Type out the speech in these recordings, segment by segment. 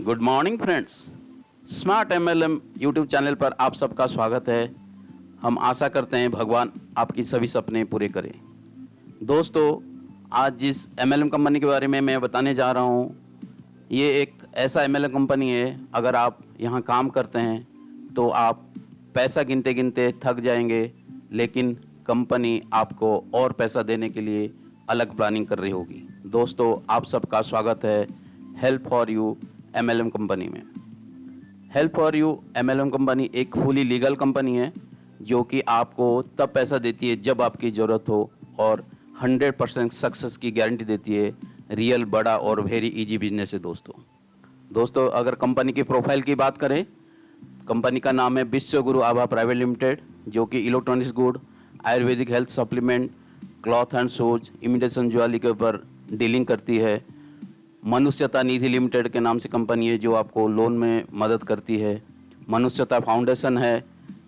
Good morning friends. Smart MLM YouTube channel पर आप सबका स्वागत है। हम आशा करते हैं भगवान आपकी सभी सपने पूरे करें। दोस्तों, आज जिस एमएलएम कंपनी के बारे में मैं बताने जा रहा हूँ, ये एक ऐसा एमएलएम कंपनी है, अगर आप यहाँ काम करते हैं तो आप पैसा गिनते गिनते थक जाएंगे, लेकिन कंपनी आपको और पैसा देने के लिए अलग प्लानिंग कर रही होगी। दोस्तों, आप सबका स्वागत है help for you MLM company में। Help for you MLM company एक फुली लीगल कंपनी है जो कि आपको तब पैसा देती है जब आपकी ज़रूरत हो, और 100% सक्सेस की गारंटी देती है। रियल बड़ा और वेरी इजी बिजनेस है दोस्तों, अगर कंपनी की प्रोफाइल की बात करें, कंपनी का नाम है विश्वगुरु आभा प्राइवेट लिमिटेड, जो कि electronics good, Ayurvedic health supplement, cloth and shoes, imitation jewellery के ऊपर डीलिंग करती है। मनुष्यता निधि लिमिटेड के नाम से कंपनी है जो आपको लोन में मदद करती है। मनुष्यता फाउंडेशन है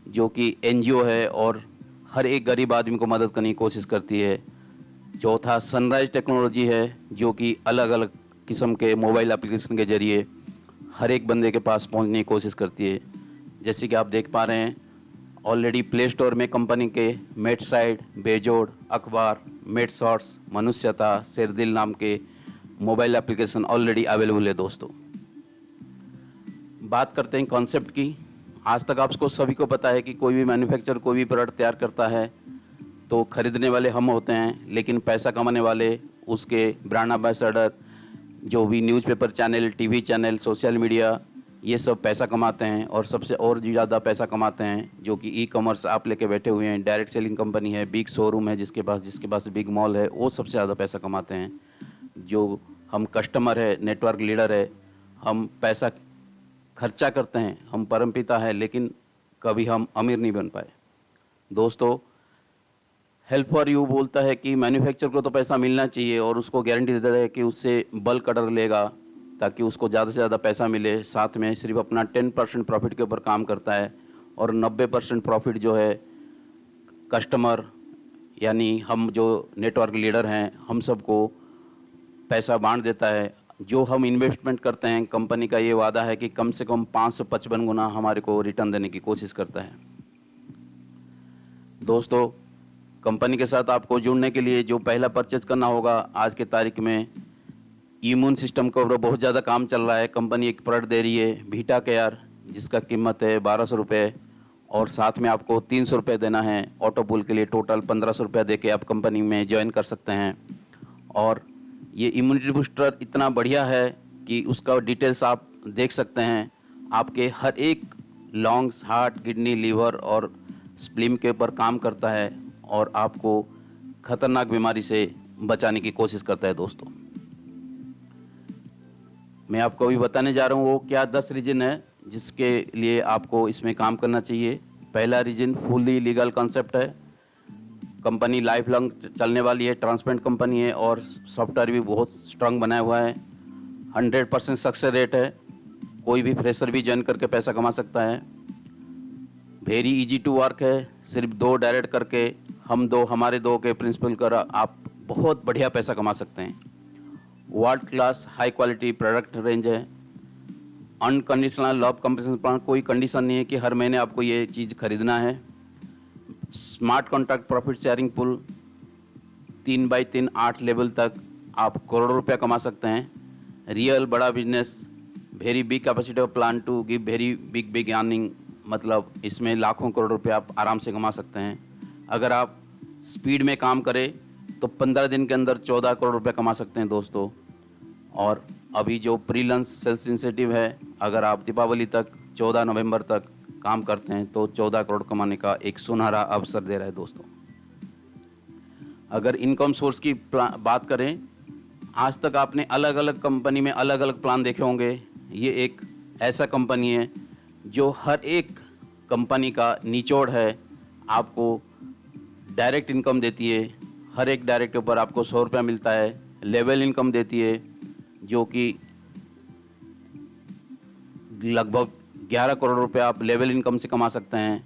जो कि एनजीओ है और हर एक गरीब आदमी को मदद करने की कोशिश करती है। चौथा, सनराइज टेक्नोलॉजी है जो कि अलग अलग किस्म के मोबाइल एप्लीकेशन के ज़रिए हर एक बंदे के पास पहुंचने की कोशिश करती है। जैसे कि आप देख पा रहे हैं, ऑलरेडी प्ले स्टोर में कंपनी के मेटसाइड, बेजोड़, अखबार, मेट शॉर्ट्स, मनुष्यता, शेरदिल नाम के मोबाइल एप्लीकेशन ऑलरेडी अवेलेबल है। दोस्तों, बात करते हैं कॉन्सेप्ट की। आज तक आपको सभी को पता है कि कोई भी मैन्युफैक्चर कोई भी प्रोडक्ट तैयार करता है तो खरीदने वाले हम होते हैं, लेकिन पैसा कमाने वाले उसके ब्रांड एम्बेसडर, जो भी newspaper channel, TV channel, social media, ये सब पैसा कमाते हैं। और सबसे और ज़्यादा पैसा कमाते हैं जो कि ई कॉमर्स आप लेके बैठे हुए हैं, डायरेक्ट सेलिंग कंपनी है, बिग शोरूम है, जिसके पास बिग मॉल है, वो सबसे ज़्यादा पैसा कमाते हैं। जो हम कस्टमर है, नेटवर्क लीडर है, हम पैसा खर्चा करते हैं, हम परमपिता है, लेकिन कभी हम अमीर नहीं बन पाए। दोस्तों, हेल्प फॉर यू बोलता है कि मैन्युफैक्चर को तो पैसा मिलना चाहिए और उसको गारंटी देता है कि उससे बल्क ऑर्डर लेगा ताकि उसको ज़्यादा से ज़्यादा पैसा मिले। साथ में सिर्फ अपना 10% प्रॉफिट के ऊपर काम करता है और 90% प्रॉफिट जो है कस्टमर यानी हम जो नेटवर्क लीडर हैं, हम सबको पैसा बांट देता है। जो हम इन्वेस्टमेंट करते हैं, कंपनी का ये वादा है कि कम से कम 555 गुना हमारे को रिटर्न देने की कोशिश करता है। दोस्तों, कंपनी के साथ आपको जुड़ने के लिए जो पहला परचेज करना होगा, आज के तारीख में इम्यून सिस्टम का बहुत ज़्यादा काम चल रहा है। कंपनी एक प्रोडक्ट दे रही है वीटा केयर, जिसका कीमत है 1200 रुपये, और साथ में आपको 300 रुपये देना है। ऑटो पुल के लिए टोटल 1500 रुपये दे के आप कंपनी में ज्वाइन कर सकते हैं। और ये इम्यूनिटी बूस्टर इतना बढ़िया है कि उसका डिटेल्स आप देख सकते हैं। आपके हर एक लंग्स, हार्ट, किडनी, लीवर और स्प्लीन के ऊपर काम करता है और आपको खतरनाक बीमारी से बचाने की कोशिश करता है। दोस्तों, मैं आपको अभी बताने जा रहा हूँ वो क्या 10 रीजन है जिसके लिए आपको इसमें काम करना चाहिए। पहला रीजन, फुली लीगल कॉन्सेप्ट है। कंपनी लाइफ लॉन्ग चलने वाली है, ट्रांसपेरेंट कंपनी है और सॉफ्टवेयर भी बहुत स्ट्रांग बनाया हुआ है। 100% सक्सेस रेट है, कोई भी फ्रेशर भी ज्वाइन करके पैसा कमा सकता है। वेरी इजी टू वर्क है, सिर्फ 2 डायरेक्ट करके हमारे दो के प्रिंसिपल कर आप बहुत बढ़िया पैसा कमा सकते हैं। World class high quality product range है। अनकंडीशनल लॉब कंपनसेशन प्लान, कोई कंडीशन नहीं है कि हर महीने आपको ये चीज़ खरीदना है। Smart contract profit sharing pool, 3x3 8 level तक आप करोड़ों रुपया कमा सकते हैं। रियल बड़ा business, very big capacity of plan to give very big earning, मतलब इसमें लाखों करोड़ रुपया आप आराम से कमा सकते हैं। अगर आप स्पीड में काम करें तो 15 दिन के अंदर 14 करोड़ रुपया कमा सकते हैं। दोस्तों, और अभी जो प्री लॉन्च सेल्स इंसेंटिव है, अगर आप दीपावली तक 14 नवंबर तक काम करते हैं तो 14 करोड़ कमाने का एक सुनहरा अवसर दे रहा है। दोस्तों, अगर इनकम सोर्स की बात करें, आज तक आपने अलग अलग कंपनी में अलग अलग प्लान देखे होंगे। ये एक ऐसा कंपनी है जो हर एक कंपनी का निचोड़ है। आपको डायरेक्ट इनकम देती है, हर एक डायरेक्ट के ऊपर आपको 100 रुपया मिलता है। लेवल इनकम देती है जो कि लगभग 11 करोड़ रुपए आप लेवल इनकम से कमा सकते हैं।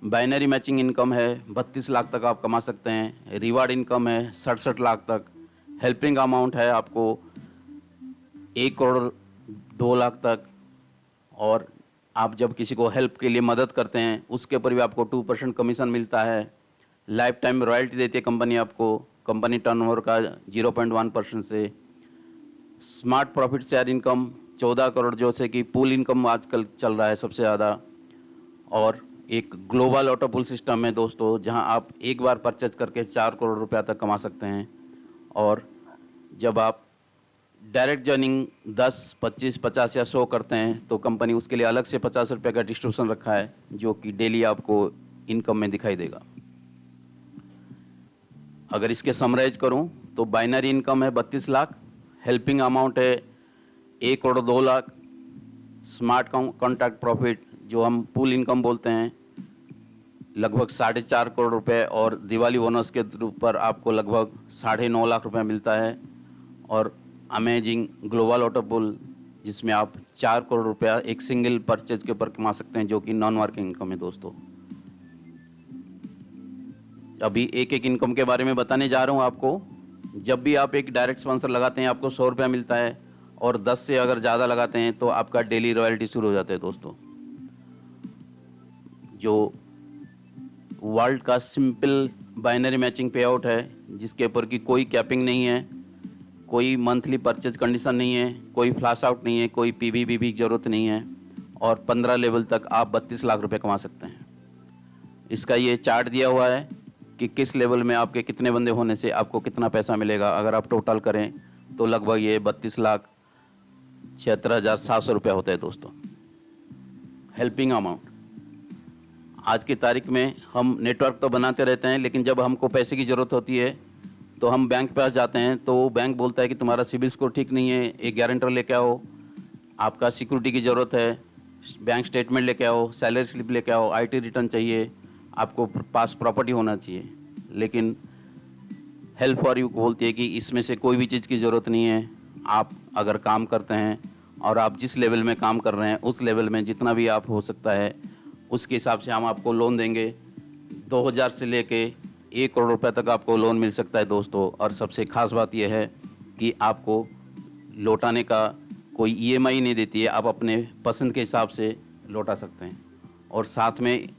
बाइनरी मैचिंग इनकम है, 32 लाख तक आप कमा सकते हैं। रिवार्ड इनकम है 67 लाख तक। हेल्पिंग अमाउंट है आपको 1 करोड़ 2 लाख तक। और आप जब किसी को हेल्प के लिए मदद करते हैं उसके ऊपर भी आपको 2% कमीशन मिलता है। लाइफ टाइम रॉयल्टी देती है कंपनी आपको, कंपनी टर्नओवर का 0.1% से। Smart profit share income 14 crore, जो से कि पूल इनकम आजकल चल रहा है सबसे ज़्यादा। और एक ग्लोबल ऑटो पूल सिस्टम है दोस्तों, जहां आप एक बार परचेज करके 4 करोड़ रुपया तक कमा सकते हैं। और जब आप डायरेक्ट जॉइनिंग 10, 25, 50 या 100 करते हैं तो कंपनी उसके लिए अलग से 50 रुपये का डिस्ट्रीब्यूशन रखा है, जो कि डेली आपको इनकम में दिखाई देगा। अगर इसके समराइज करूं तो बाइनरी इनकम है 32 लाख, हेल्पिंग अमाउंट है 1 crore 2 lakh, smart contract profit जो हम पूल इनकम बोलते हैं लगभग 4.5 करोड़ रुपए, और दिवाली बोनस के ऊपर आपको लगभग 9.5 लाख रुपए मिलता है। और अमेजिंग ग्लोबल ऑटो पूल जिसमें आप 4 करोड़ रुपया एक सिंगल परचेज के ऊपर कमा सकते हैं, जो कि नॉन वर्किंग इनकम है दोस्तों। अभी एक एक इनकम के बारे में बताने जा रहा हूँ आपको। जब भी आप एक डायरेक्ट स्पॉन्सर लगाते हैं आपको 100 रुपया मिलता है, और 10 से अगर ज़्यादा लगाते हैं तो आपका डेली रॉयल्टी शुरू हो जाता है दोस्तों। जो वर्ल्ड का सिंपल बाइनरी मैचिंग पे आउट है, जिसके ऊपर की कोई कैपिंग नहीं है, कोई मंथली परचेज कंडीशन नहीं है, कोई फ्लैश आउट नहीं है, कोई पीवीबी की ज़रूरत नहीं है, और 15 लेवल तक आप 32 लाख रुपए कमा सकते हैं। इसका ये चार्ट दिया हुआ है कि किस लेवल में आपके कितने बंदे होने से आपको कितना पैसा मिलेगा। अगर आप टोटल करें तो लगभग ये 32,76,700 रुपया होता है दोस्तों। हेल्पिंग अमाउंट आज की तारीख में हम नेटवर्क तो बनाते रहते हैं, लेकिन जब हमको पैसे की ज़रूरत होती है तो हम बैंक के पास जाते हैं तो बैंक बोलता है कि तुम्हारा सिबिल स्कोर ठीक नहीं है, एक गारंटर लेके आओ, आपका सिक्योरिटी की ज़रूरत है, बैंक स्टेटमेंट लेके आओ, सैलरी स्लिप लेके आओ, आईटी रिटर्न चाहिए, आपको पास प्रॉपर्टी होना चाहिए। लेकिन हेल्प फॉर यू बोलती है कि इसमें से कोई भी चीज़ की ज़रूरत नहीं है। आप अगर काम करते हैं और आप जिस लेवल में काम कर रहे हैं उस लेवल में जितना भी आप हो सकता है उसके हिसाब से हम आपको लोन देंगे। 2000 से लेके 1 करोड़ रुपए तक आपको लोन मिल सकता है दोस्तों। और सबसे ख़ास बात यह है कि आपको लौटाने का कोई ईएमआई नहीं देती है, आप अपने पसंद के हिसाब से लौटा सकते हैं। और साथ में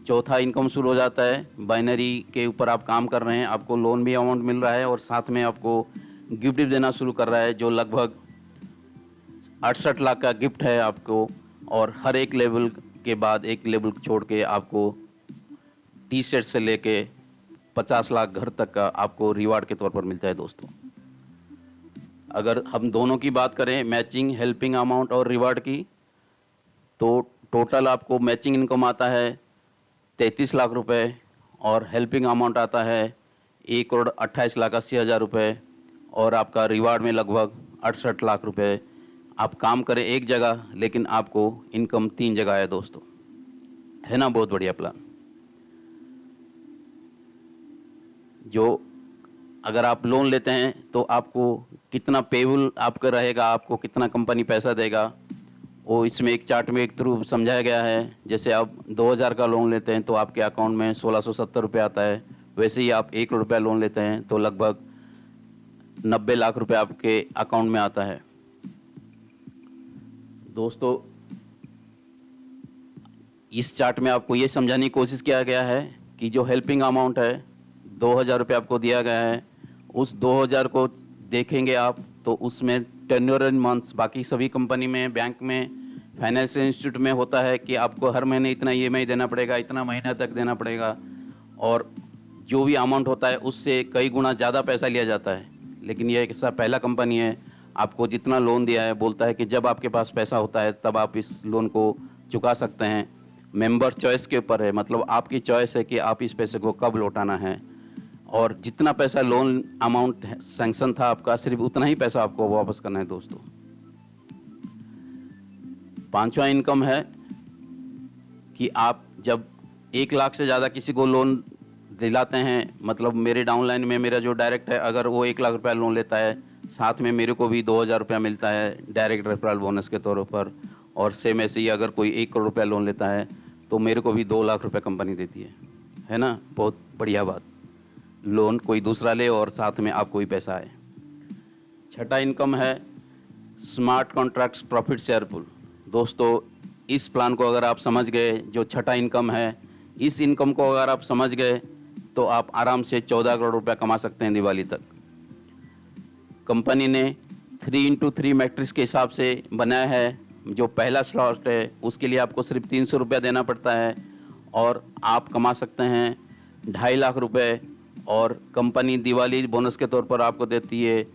चौथा इनकम शुरू हो जाता है, बाइनरी के ऊपर आप काम कर रहे हैं, आपको लोन भी अमाउंट मिल रहा है और साथ में आपको गिफ्ट भी देना शुरू कर रहा है, जो लगभग 68 लाख का गिफ्ट है आपको। और हर एक लेवल के बाद एक लेवल छोड़ के आपको टी शर्ट से लेके 50 लाख घर तक का आपको रिवार्ड के तौर पर मिलता है दोस्तों। अगर हम दोनों की बात करें, मैचिंग, हेल्पिंग अमाउंट और रिवार्ड की, तो टोटल आपको मैचिंग इनकम आता है 33 लाख रुपए और हेल्पिंग अमाउंट आता है 1 करोड़ 28,80,000 रुपये, और आपका रिवार्ड में लगभग 68 लाख रुपए। आप काम करें एक जगह लेकिन आपको इनकम 3 जगह है दोस्तों। है ना बहुत बढ़िया प्लान। जो अगर आप लोन लेते हैं तो आपको कितना पेबल आपका रहेगा, आपको कितना कंपनी पैसा देगा, वो इसमें एक चार्ट में एक थ्रू समझाया गया है। जैसे आप 2000 का लोन लेते हैं तो आपके अकाउंट में 1670 रुपये आता है। वैसे ही आप 1 करोड़ रुपया लोन लेते हैं तो लगभग 90 लाख रुपए आपके अकाउंट में आता है दोस्तों। इस चार्ट में आपको ये समझाने की कोशिश किया गया है कि जो हेल्पिंग अमाउंट है 2000 रुपये आपको दिया गया है, उस 2000 को देखेंगे आप तो उसमें टेन्योर इन मंथ्स, बाकी सभी कंपनी में, बैंक में, फाइनेंशियल इंस्टीट्यूट में होता है कि आपको हर महीने इतना ईएमआई देना पड़ेगा, इतना महीना तक देना पड़ेगा, और जो भी अमाउंट होता है उससे कई गुना ज़्यादा पैसा लिया जाता है। लेकिन यह एक ऐसा पहला कंपनी है, आपको जितना लोन दिया है बोलता है कि जब आपके पास पैसा होता है तब आप इस लोन को चुका सकते हैं। मेंबर चॉइस के ऊपर है, मतलब आपकी चॉइस है कि आप इस पैसे को कब लौटाना है, और जितना पैसा लोन अमाउंट सैंक्शन था आपका, सिर्फ उतना ही पैसा आपको वापस करना है दोस्तों। पांचवा इनकम है कि आप जब 1 लाख से ज़्यादा किसी को लोन दिलाते हैं, मतलब मेरे डाउनलाइन में मेरा जो डायरेक्ट है, अगर वो 1 लाख रुपया लोन लेता है, साथ में मेरे को भी 2000 रुपया मिलता है डायरेक्ट रेफरल बोनस के तौर पर। और सेम ऐसे ही अगर कोई 1 करोड़ रुपया लोन लेता है तो मेरे को भी 2 लाख रुपया कंपनी देती है ना। बहुत बढ़िया बात, लोन कोई दूसरा ले और साथ में आपको भी पैसा आए। छठा इनकम है smart contracts profit share pool. दोस्तों, इस प्लान को अगर आप समझ गए, जो छठा इनकम है, इस इनकम को अगर आप समझ गए तो आप आराम से 14 करोड़ रुपया कमा सकते हैं दिवाली तक। कंपनी ने 3x3 मैट्रिक्स के हिसाब से बनाया है। जो पहला स्लॉट है उसके लिए आपको सिर्फ 300 रुपया देना पड़ता है और आप कमा सकते हैं 2.5 लाख रुपए। और कंपनी दिवाली बोनस के तौर पर आपको देती है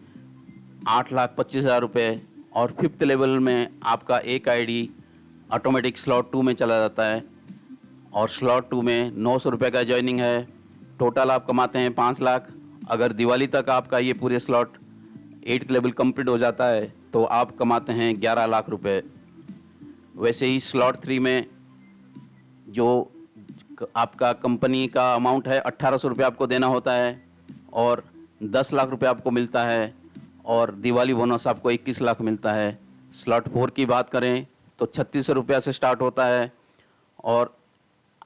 8,25,000 रुपये। और 5th लेवल में आपका एक आईडी ऑटोमेटिक स्लॉट 2 में चला जाता है और स्लॉट 2 में 900 रुपये का ज्वाइनिंग है। टोटल आप कमाते हैं 5 लाख। अगर दिवाली तक आपका ये पूरे स्लॉट 8th लेवल कंप्लीट हो जाता है तो आप कमाते हैं 11 लाख रुपए। वैसे ही स्लॉट 3 में जो आपका कंपनी का अमाउंट है 1800 रुपये आपको देना होता है और 10 लाख रुपये आपको मिलता है और दिवाली बोनस आपको 21 लाख मिलता है। स्लॉट 4 की बात करें तो 3600 रुपया से स्टार्ट होता है और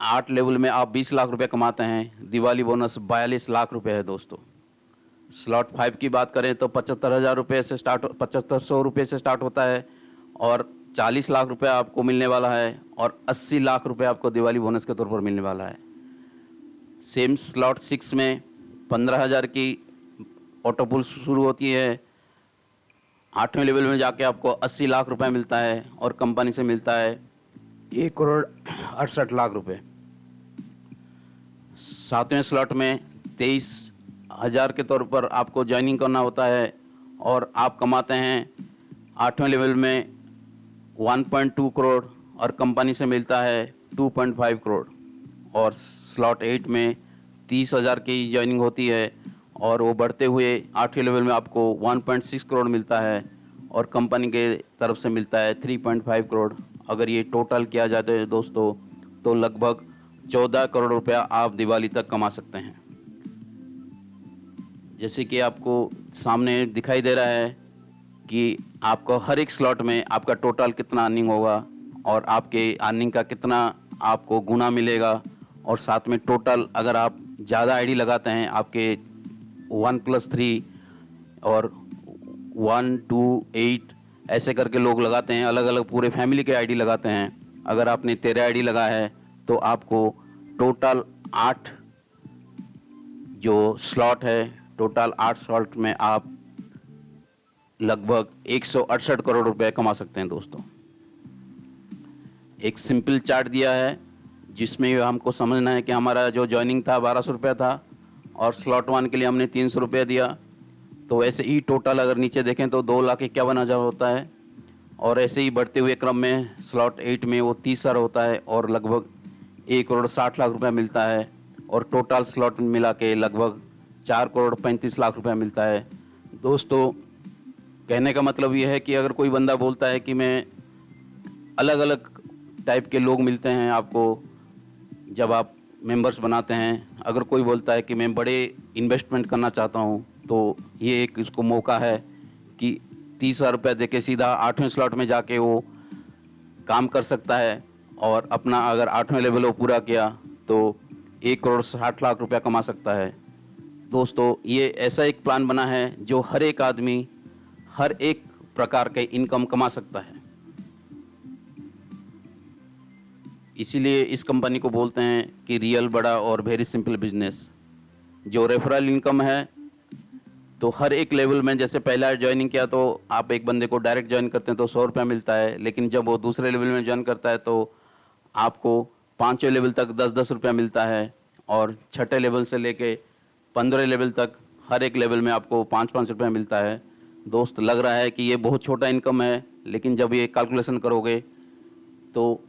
8 लेवल में आप 20 लाख रुपये कमाते हैं। दिवाली बोनस 42 लाख रुपये है दोस्तों। स्लॉट 5 की बात करें तो 75,000 रुपये से 7500 रुपये से स्टार्ट होता है और 40 लाख रुपये आपको मिलने वाला है और 80 लाख रुपये आपको दिवाली बोनस के तौर पर मिलने वाला है। सेम स्लॉट 6 में 15,000 की ऑटो पुल शुरू होती है। 8वें लेवल में जाके आपको 80 लाख रुपए मिलता है और कंपनी से मिलता है 1,68,00,000 रुपए। 7वें स्लॉट में 23,000 के तौर पर आपको ज्वाइनिंग करना होता है और आप कमाते हैं 8वें लेवल में 1.2 करोड़ और कंपनी से मिलता है 2.5 करोड़। और स्लॉट 8 में 30,000 की ज्वाइनिंग होती है और वो बढ़ते हुए 8वें लेवल में आपको 1.6 करोड़ मिलता है और कंपनी के तरफ से मिलता है 3.5 करोड़। अगर ये टोटल किया जाता है दोस्तों तो लगभग 14 करोड़ रुपया आप दिवाली तक कमा सकते हैं। जैसे कि आपको सामने दिखाई दे रहा है कि आपको हर एक स्लॉट में आपका टोटल कितना अर्निंग होगा और आपके अर्निंग का कितना आपको गुना मिलेगा। और साथ में टोटल अगर आप ज़्यादा आईडी लगाते हैं, आपके 1+3 और 1, 2, 8 ऐसे करके लोग लगाते हैं, अलग अलग पूरे फैमिली के आईडी लगाते हैं। अगर आपने 13 आईडी लगा है तो आपको टोटल 8 जो स्लॉट है, टोटल 8 स्लॉट में आप लगभग 168 करोड़ रुपए कमा सकते हैं दोस्तों। एक सिंपल चार्ट दिया है जिसमें हमको समझना है कि हमारा जो ज्वाइनिंग था 1200 रुपया था और स्लॉट 1 के लिए हमने 300 रुपया दिया। तो ऐसे ही टोटल अगर नीचे देखें तो 2,51,000 होता है और ऐसे ही बढ़ते हुए क्रम में स्लॉट 8 में वो 30,000 होता है और लगभग 1,60,00,000 रुपया मिलता है और टोटल स्लॉट मिला के लगभग 4,35,00,000 रुपया मिलता है। दोस्तों, कहने का मतलब ये है कि अगर कोई बंदा बोलता है कि मैं अलग अलग टाइप के लोग मिलते हैं आपको जब आप मेंबर्स बनाते हैं, अगर कोई बोलता है कि मैं बड़े इन्वेस्टमेंट करना चाहता हूं तो ये एक इसको मौका है कि 30,000 रुपये दे के सीधा 8वें स्लॉट में जाके वो काम कर सकता है और अपना अगर 8वें लेवल वो पूरा किया तो 1,60,00,000 रुपया कमा सकता है। दोस्तों, ये ऐसा एक प्लान बना है जो हर एक आदमी हर एक प्रकार के इनकम कमा सकता है। इसीलिए इस कंपनी को बोलते हैं कि रियल बड़ा और वेरी सिंपल बिजनेस। जो रेफरल इनकम है तो हर एक लेवल में, जैसे पहला ज्वाइनिंग किया तो आप एक बंदे को डायरेक्ट ज्वाइन करते हैं तो 100 रुपया मिलता है, लेकिन जब वो दूसरे लेवल में ज्वाइन करता है तो आपको 5वें लेवल तक 10-10 रुपया मिलता है और 6ठे लेवल से लेके 15 लेवल तक हर एक लेवल में आपको 5-5 रुपया मिलता है। दोस्त, लग रहा है कि ये बहुत छोटा इनकम है, लेकिन जब ये कैलकुलेशन करोगे तो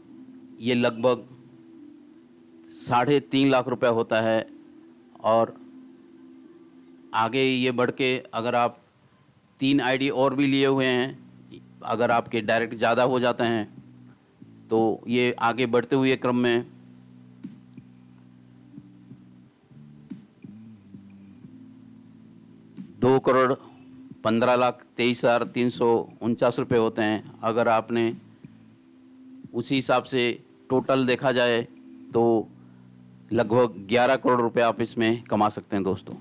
ये लगभग 3.5 लाख रुपया होता है। और आगे ये बढ़ के अगर आप 3 आईडी और भी लिए हुए हैं, अगर आपके डायरेक्ट ज़्यादा हो जाते हैं तो ये आगे बढ़ते हुए क्रम में ₹2,15,23,349 रुपये होते हैं। अगर आपने उसी हिसाब से टोटल देखा जाए तो लगभग 11 करोड़ रुपए आप इसमें कमा सकते हैं दोस्तों।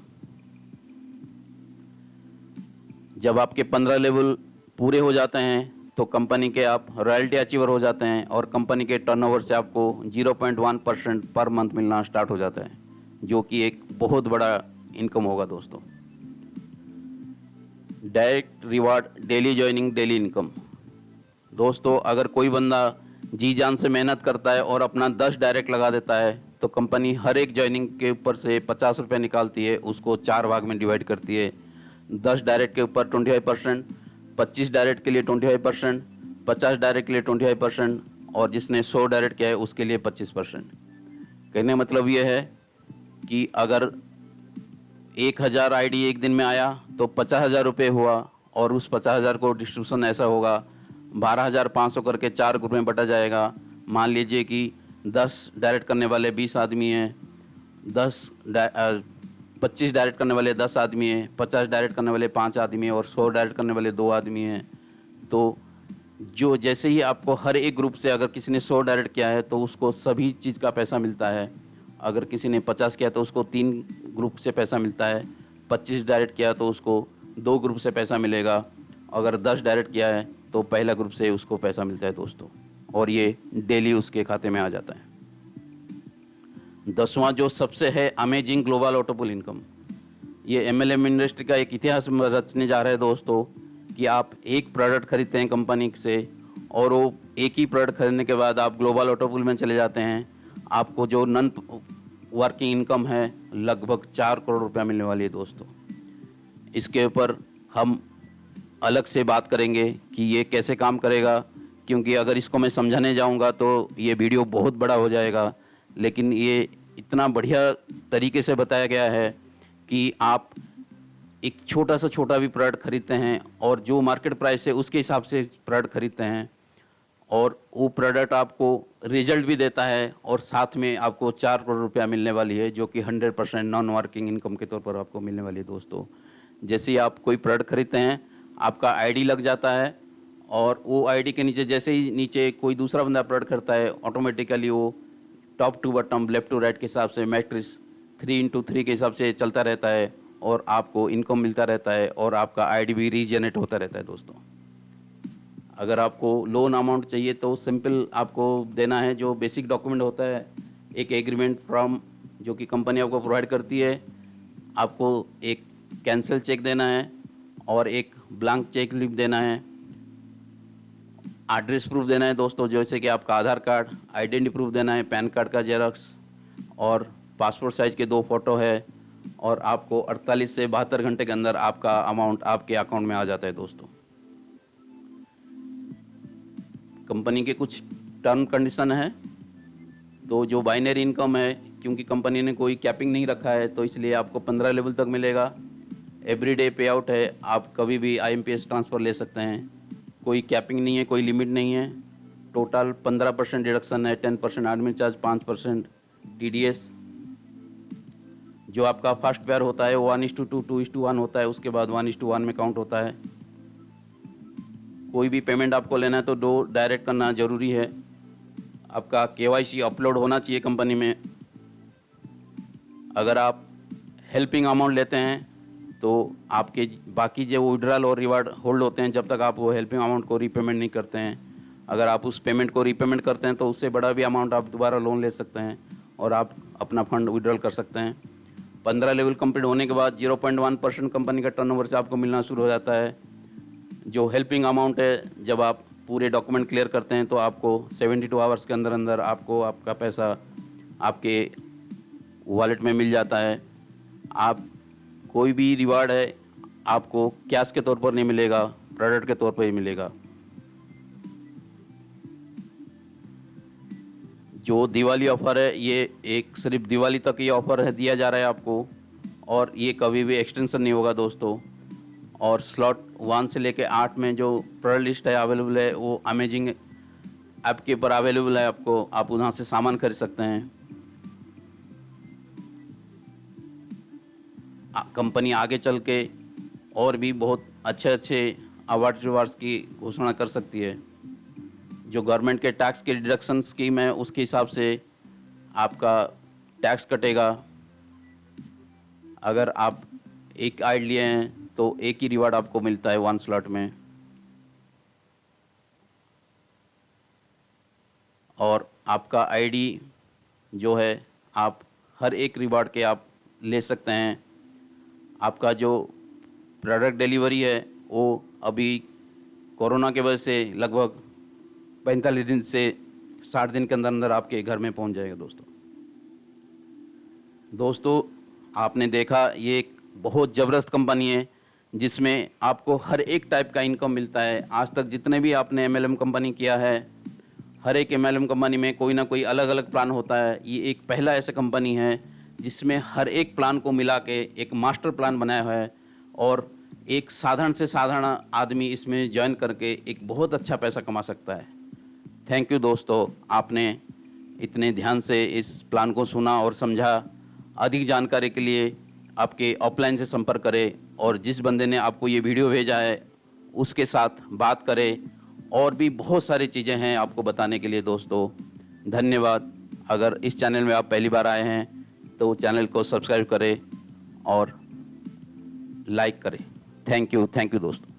जब आपके 15 लेवल पूरे हो जाते हैं तो कंपनी के आप रॉयल्टी अचीवर हो जाते हैं और कंपनी के टर्नओवर से आपको 0.1% पर मंथ मिलना स्टार्ट हो जाता है, जो कि एक बहुत बड़ा इनकम होगा दोस्तों। Direct reward, daily joining, daily income. दोस्तों अगर कोई बंदा जी जान से मेहनत करता है और अपना 10 डायरेक्ट लगा देता है तो कंपनी हर एक ज्वाइनिंग के ऊपर से 50 रुपये निकालती है, उसको 4 भाग में डिवाइड करती है। 10 डायरेक्ट के ऊपर 25%, 25 डायरेक्ट के लिए 25%, 50 डायरेक्ट के लिए 25% और जिसने 100 डायरेक्ट किया है उसके लिए 25%। कहने मतलब ये है कि अगर 1000 आईडी एक दिन में आया तो 50,000 रुपये हुआ और उस 50,000 को डिस्ट्रीब्यूशन ऐसा होगा 12,500 करके 4 ग्रुप में बटा जाएगा। मान लीजिए कि 10 डायरेक्ट करने वाले 20 आदमी हैं, 25 डायरेक्ट करने वाले 10 आदमी हैं, 50 डायरेक्ट करने वाले 5 आदमी हैं और 100 डायरेक्ट करने वाले 2 आदमी हैं। तो जो जैसे ही आपको हर एक ग्रुप से अगर किसी ने 100 डायरेक्ट किया है तो उसको सभी चीज़ का पैसा मिलता है। अगर किसी ने 50 किया तो उसको 3 ग्रुप से पैसा मिलता है। 25 डायरेक्ट किया तो उसको 2 ग्रुप से पैसा मिलेगा। अगर 10 डायरेक्ट किया है तो पहला ग्रुप से उसको पैसा मिलता है दोस्तों, और ये डेली उसके खाते में आ जाता है। 10वां जो सबसे है अमेजिंग ग्लोबल ऑटोपुल इनकम। ये एमएलएम इंडस्ट्री का एक इतिहास रचने जा रहा है दोस्तों कि आप एक प्रोडक्ट खरीदते हैं कंपनी से और वो एक ही प्रोडक्ट खरीदने के बाद आप ग्लोबल ऑटोपुल में चले जाते हैं। आपको जो नॉन वर्किंग इनकम है लगभग 4 करोड़ रुपया मिलने वाली है दोस्तों। इसके ऊपर हम अलग से बात करेंगे कि ये कैसे काम करेगा, क्योंकि अगर इसको मैं समझाने जाऊंगा तो ये वीडियो बहुत बड़ा हो जाएगा। लेकिन ये इतना बढ़िया तरीके से बताया गया है कि आप एक छोटा से छोटा भी प्रोडक्ट खरीदते हैं और जो मार्केट प्राइस है उसके हिसाब से प्रोडक्ट खरीदते हैं और वो प्रोडक्ट आपको रिजल्ट भी देता है और साथ में आपको 4 करोड़ रुपया मिलने वाली है, जो कि 100% नॉन वर्किंग इनकम के तौर पर आपको मिलने वाली है दोस्तों। जैसे ही आप कोई प्रोडक्ट खरीदते हैं आपका आईडी लग जाता है और वो आईडी के नीचे जैसे ही नीचे कोई दूसरा बंदा प्रोडक्ट करता है ऑटोमेटिकली वो top to bottom, left to right के हिसाब से मैट्रिक्स 3x3 के हिसाब से चलता रहता है और आपको इनकम मिलता रहता है और आपका आईडी भी रीजनरेट होता रहता है दोस्तों। अगर आपको लोन अमाउंट चाहिए तो सिंपल आपको देना है जो बेसिक डॉक्यूमेंट होता है, एक एग्रीमेंट फॉर्म जो कि कंपनी आपको प्रोवाइड करती है। आपको एक कैंसिल चेक देना है और एक ब्लैंक चेक लिप देना है। एड्रेस प्रूफ देना है दोस्तों, जैसे कि आपका आधार कार्ड, आइडेंटिटी प्रूफ देना है, पैन कार्ड का जेरॉक्स और पासपोर्ट साइज़ के 2 फ़ोटो है और आपको 48 से 72 घंटे के अंदर आपका अमाउंट आपके अकाउंट में आ जाता है दोस्तों। कंपनी के कुछ टर्म कंडीशन है, तो जो बाइनरी इनकम है क्योंकि कंपनी ने कोई कैपिंग नहीं रखा है तो इसलिए आपको 15 लेवल तक मिलेगा। एवरीडे पे आउट है, आप कभी भी आईएमपीएस ट्रांसफ़र ले सकते हैं, कोई कैपिंग नहीं है, कोई लिमिट नहीं है। टोटल 15% डिडक्शन है, 10% एडमिन चार्ज, 5% टीडीएस। जो आपका फर्स्ट पेयर होता है वो 1:2, 2:1 होता है, उसके बाद 1:1 में काउंट होता है। कोई भी पेमेंट आपको लेना है तो दो डायरेक्ट करना ज़रूरी है। आपका केवाईसी अपलोड होना चाहिए कंपनी में। अगर आप हेल्पिंग अमाउंट लेते हैं तो आपके बाकी जो विड्रॉल और रिवार्ड होल्ड होते हैं जब तक आप वो हेल्पिंग अमाउंट को रीपेमेंट नहीं करते हैं। अगर आप उस पेमेंट को रीपेमेंट करते हैं तो उससे बड़ा भी अमाउंट आप दोबारा लोन ले सकते हैं और आप अपना फंड विड्रॉल कर सकते हैं। 15 लेवल कंप्लीट होने के बाद 0.1% कंपनी का टर्नओवर से आपको मिलना शुरू हो जाता है। जो हेल्पिंग अमाउंट है जब आप पूरे डॉक्यूमेंट क्लियर करते हैं तो आपको 72 आवर्स के अंदर अंदर आपको आपका पैसा आपके वॉलेट में मिल जाता है। आप कोई भी रिवार्ड है आपको कैश के तौर पर नहीं मिलेगा, प्रोडक्ट के तौर पर ही मिलेगा। जो दिवाली ऑफ़र है ये एक सिर्फ दिवाली तक ये ऑफ़र है दिया जा रहा है आपको, और ये कभी भी एक्सटेंशन नहीं होगा दोस्तों। और स्लॉट 1 से लेके 8 में जो प्रोडक्ट लिस्ट है अवेलेबल है वो अमेजिंग ऐप के ऊपर अवेलेबल है, आपको आप वहाँ से सामान खरीद सकते हैं। कंपनी आगे चल के और भी बहुत अच्छे अच्छे अवार्ड रिवार्ड्स की घोषणा कर सकती है। जो गवर्नमेंट के टैक्स की डिडक्शन स्कीम है उसके हिसाब से आपका टैक्स कटेगा। अगर आप एक आइड लिए हैं तो एक ही रिवार्ड आपको मिलता है 1 स्लॉट में। और आपका आईडी जो है आप हर एक रिवार्ड के आप ले सकते हैं। आपका जो प्रोडक्ट डिलीवरी है वो अभी कोरोना के वजह से लगभग 45 दिन से 60 दिन के अंदर अंदर आपके घर में पहुंच जाएगा दोस्तों आपने देखा ये एक बहुत ज़बरदस्त कंपनी है जिसमें आपको हर एक टाइप का इनकम मिलता है। आज तक जितने भी आपने एमएलएम कंपनी किया है, हर एक एमएलएम कंपनी में कोई ना कोई अलग अलग प्लान होता है। ये एक पहला ऐसा कंपनी है जिसमें हर एक प्लान को मिला के एक मास्टर प्लान बनाया हुआ है और एक साधारण से साधारण आदमी इसमें ज्वाइन करके एक बहुत अच्छा पैसा कमा सकता है। थैंक यू दोस्तों, आपने इतने ध्यान से इस प्लान को सुना और समझा। अधिक जानकारी के लिए आपके ऑफलाइन से संपर्क करें और जिस बंदे ने आपको ये वीडियो भेजा है उसके साथ बात करें। और भी बहुत सारी चीज़ें हैं आपको बताने के लिए दोस्तों। धन्यवाद। अगर इस चैनल में आप पहली बार आए हैं तो चैनल को सब्सक्राइब करें और लाइक करें। थैंक यू दोस्तों।